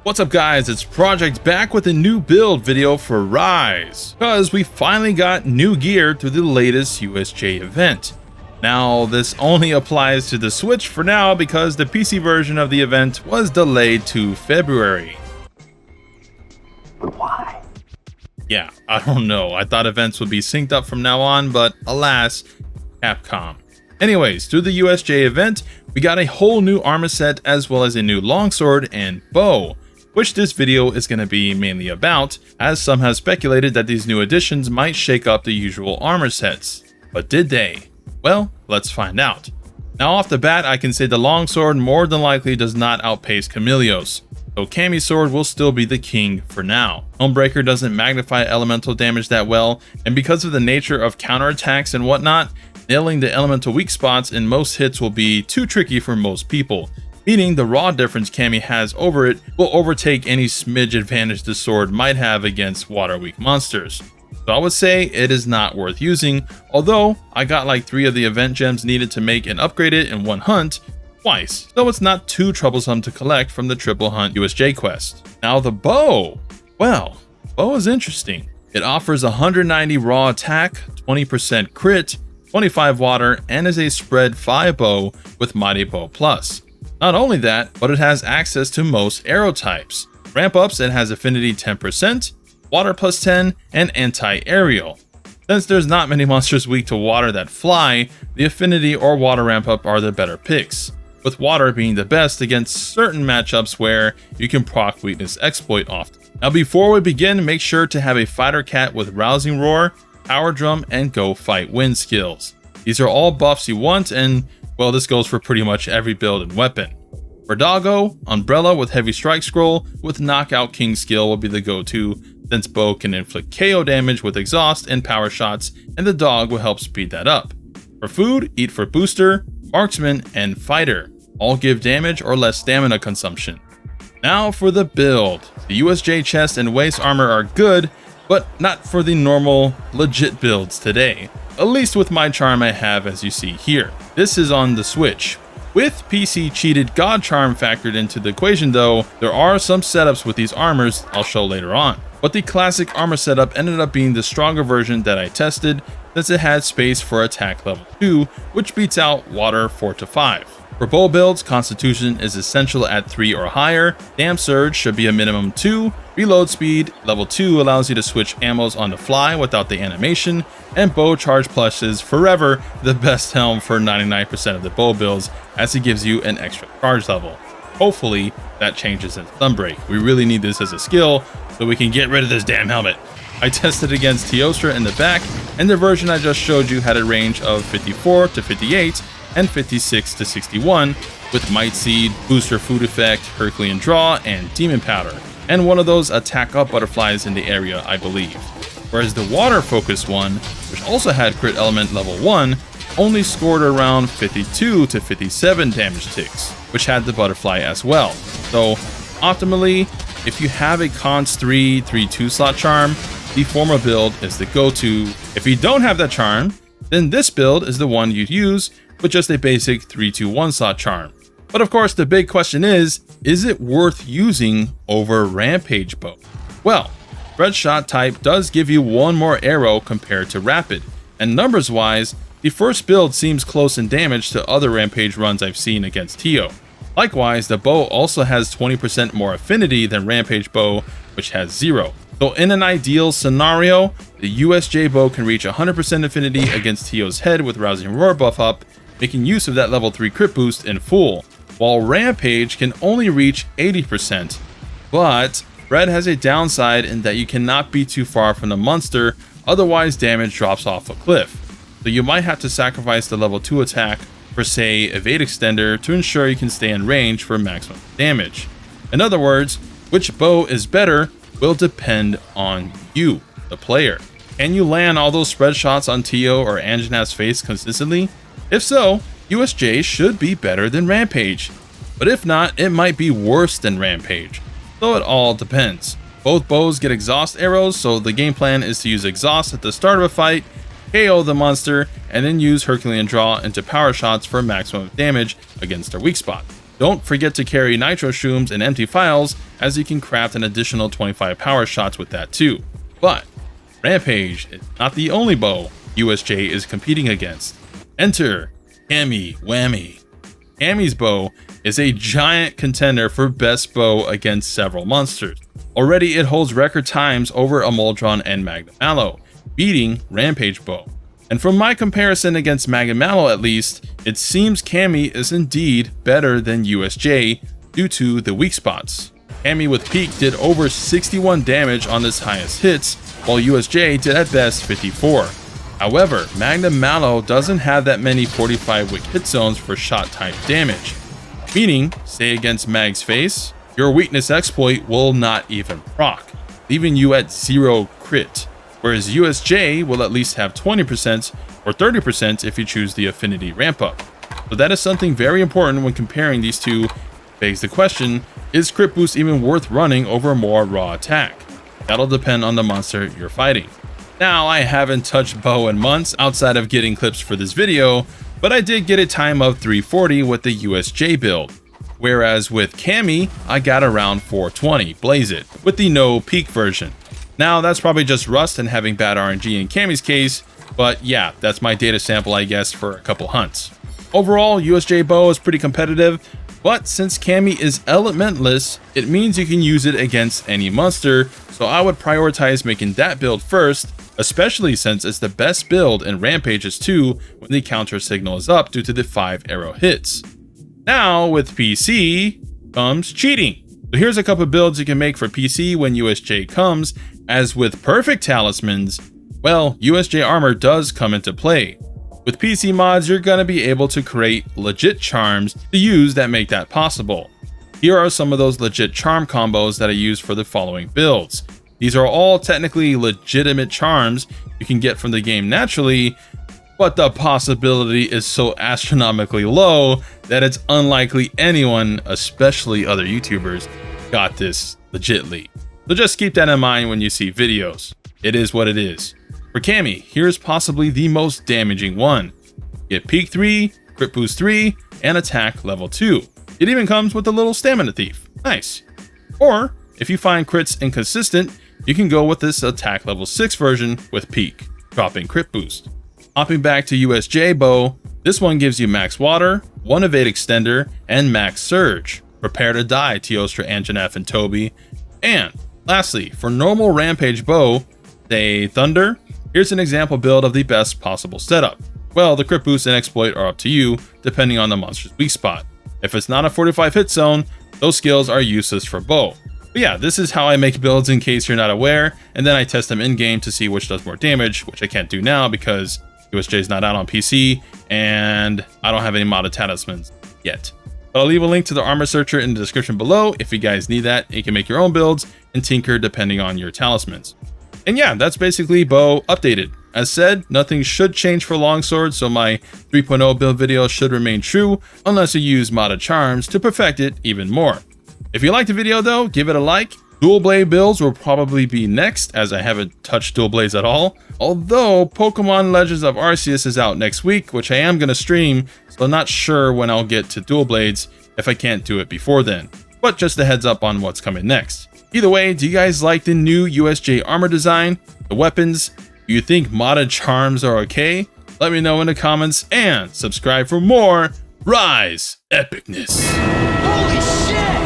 What's up guys, it's Project back with a new build video for Rise, because we finally got new gear through the latest USJ event. Now this only applies to the Switch for now because the PC version of the event was delayed to February. Why? Yeah, I don't know, I thought events would be synced up from now on, but alas, Capcom. Anyways, through the USJ event, we got a whole new armor set as well as a new longsword and bow, which this video is going to be mainly about, as some have speculated that these new additions might shake up the usual armor sets. But did they? Well, let's find out. Now off the bat, I can say the longsword more than likely does not outpace Camille's, so Cammy's sword will still be the king for now. Homebreaker doesn't magnify elemental damage that well, and because of the nature of counterattacks and whatnot, nailing the elemental weak spots in most hits will be too tricky for most people, meaning the raw difference Cammy has over it will overtake any smidge advantage the sword might have against water weak monsters. So I would say it is not worth using, although I got like 3 of the event gems needed to make and upgrade it in one hunt twice, so it's not too troublesome to collect from the triple hunt USJ quest. Now the bow, well, bow is interesting. It offers 190 raw attack, 20% crit, 25 water, and is a spread 5 bow with Mighty Bow Plus. Not only that, but it has access to most arrow types. Ramp ups, it has affinity 10%, water plus 10, and anti-aerial. Since there's not many monsters weak to water that fly, the affinity or water ramp up are the better picks, with water being the best against certain matchups where you can proc weakness exploit often. Now before we begin, make sure to have a fighter cat with rousing roar, power drum, and go fight win skills. These are all buffs you want, and well, this goes for pretty much every build and weapon. For Doggo, Umbrella with heavy strike scroll with knockout king skill will be the go-to, since bow can inflict KO damage with exhaust and power shots, and the dog will help speed that up. For food, eat for booster, marksman, and fighter. All give damage or less stamina consumption. Now for the build. The USJ chest and waist armor are good, but not for the normal, legit builds today. At least with my charm I have, as you see here. This is on the Switch. With PC cheated God charm factored into the equation though, there are some setups with these armors I'll show later on. But the classic armor setup ended up being the stronger version that I tested, since it had space for attack level 2, which beats out water 4 to 5. For bow builds, Constitution is essential at 3 or higher, Damn Surge should be a minimum 2, Reload Speed, level 2 allows you to switch ammos on the fly without the animation, and Bow Charge Plus is forever the best helm for 99% of the bow builds, as it gives you an extra charge level. Hopefully that changes in Sunbreak. We really need this as a skill so we can get rid of this damn helmet. I tested against Teostra in the back, and the version I just showed you had a range of 54 to 58 and 56 to 61 with Might Seed, Booster Food Effect, Herculean Draw, and Demon Powder, and one of those attack up butterflies in the area I believe. Whereas the water focused one, which also had crit element level 1, only scored around 52 to 57 damage ticks, which had the butterfly as well. So optimally, if you have a Cons 3 3/2 slot charm, the former build is the go-to. If you don't have that charm, then this build is the one you'd use with just a basic 3/2 slot charm. But of course the big question is it worth using over Rampage Bow? Well, Red Shot type does give you one more arrow compared to Rapid, and numbers wise, the first build seems close in damage to other Rampage runs I've seen against Tio. Likewise, the bow also has 20% more affinity than Rampage Bow, which has 0. So in an ideal scenario, the USJ bow can reach 100% affinity against Tio's head with Rousing Roar buff up, making use of that level 3 crit boost in full, while Rampage can only reach 80%. But Red has a downside in that you cannot be too far from the monster, otherwise damage drops off a cliff. So you might have to sacrifice the level 2 attack for say Evade Extender to ensure you can stay in range for maximum damage. In other words, which bow is better will depend on you, the player. Can you land all those spread shots on Tio or Anjanath's face consistently? If so, USJ should be better than Rampage. But if not, it might be worse than Rampage. So it all depends. Both bows get exhaust arrows, so the game plan is to use exhaust at the start of a fight, KO the monster, and then use Herculean Draw into power shots for maximum damage against their weak spot. Don't forget to carry nitro shrooms and empty files, as you can craft an additional 25 power shots with that too. But Rampage is not the only bow USJ is competing against. Enter Cammy Whammy. Cammy's bow is a giant contender for best bow against several monsters. Already it holds record times over Amoldron and Magnum Mallow, beating Rampage bow. And from my comparison against Magnum Mallow at least, it seems Cammy is indeed better than USJ due to the weak spots. Cammy with Peak did over 61 damage on its highest hits, while USJ did at best 54. However, Magnum Mallow doesn't have that many 45 wick hit zones for shot type damage. Meaning, say against Mag's face, your weakness exploit will not even proc, leaving you at 0 crit, whereas USJ will at least have 20% or 30% if you choose the affinity ramp up. So that is something very important when comparing these two. Begs the question, is crit boost even worth running over a more raw attack? That'll depend on the monster you're fighting. Now, I haven't touched bow in months outside of getting clips for this video, but I did get a time of 340 with the USJ build. Whereas with Cammy, I got around 420, blaze it, with the no peak version. Now, that's probably just rust and having bad RNG in Cammy's case, but yeah, that's my data sample I guess for a couple hunts. Overall, USJ bow is pretty competitive, but since Cammy is elementless, it means you can use it against any monster, so I would prioritize making that build first, especially since it's the best build in Rampages 2 when the counter signal is up due to the 5 arrow hits. Now with PC comes cheating. So here's a couple builds you can make for PC when USJ comes, as with perfect talismans, well, USJ armor does come into play. With PC mods, you're gonna be able to create legit charms to use that make that possible. Here are some of those legit charm combos that I use for the following builds. These are all technically legitimate charms you can get from the game naturally, but the possibility is so astronomically low that it's unlikely anyone, especially other YouTubers, got this legitly. So just keep that in mind when you see videos. It is what it is. For Cammy, here's possibly the most damaging one. Get Peak 3, Crit Boost 3, and Attack Level 2. It even comes with a little Stamina Thief. Nice. Or, if you find crits inconsistent, you can go with this Attack Level 6 version with Peak, dropping Crit Boost. Hopping back to USJ bow, this one gives you Max Water, 1 Evade Extender, and Max Surge. Prepare to die, Teostra, Anjanath, and Toby. And, lastly, for normal Rampage bow, say Thunder, here's an example build of the best possible setup. Well, the crit boost and exploit are up to you, depending on the monster's weak spot. If it's not a 45 hit zone, those skills are useless for bow. But yeah, this is how I make builds in case you're not aware, and then I test them in-game to see which does more damage, which I can't do now because USJ is not out on PC, and I don't have any modded talismans yet. But I'll leave a link to the armor searcher in the description below if you guys need that. You can make your own builds and tinker depending on your talismans. And yeah, that's basically bow updated. As said, nothing should change for longsword, so my 3.0 build video should remain true unless you use modded charms to perfect it even more. If you liked the video though, give it a like. Dual blade builds will probably be next, as I haven't touched dual blades at all. Although Pokemon Legends of Arceus is out next week, which I am going to stream, so I'm not sure when I'll get to dual blades if I can't do it before then. But just a heads up on what's coming next. Either way, do you guys like the new USJ armor design? The weapons? Do you think modded charms are okay? Let me know in the comments and subscribe for more Rise epicness. Holy shit!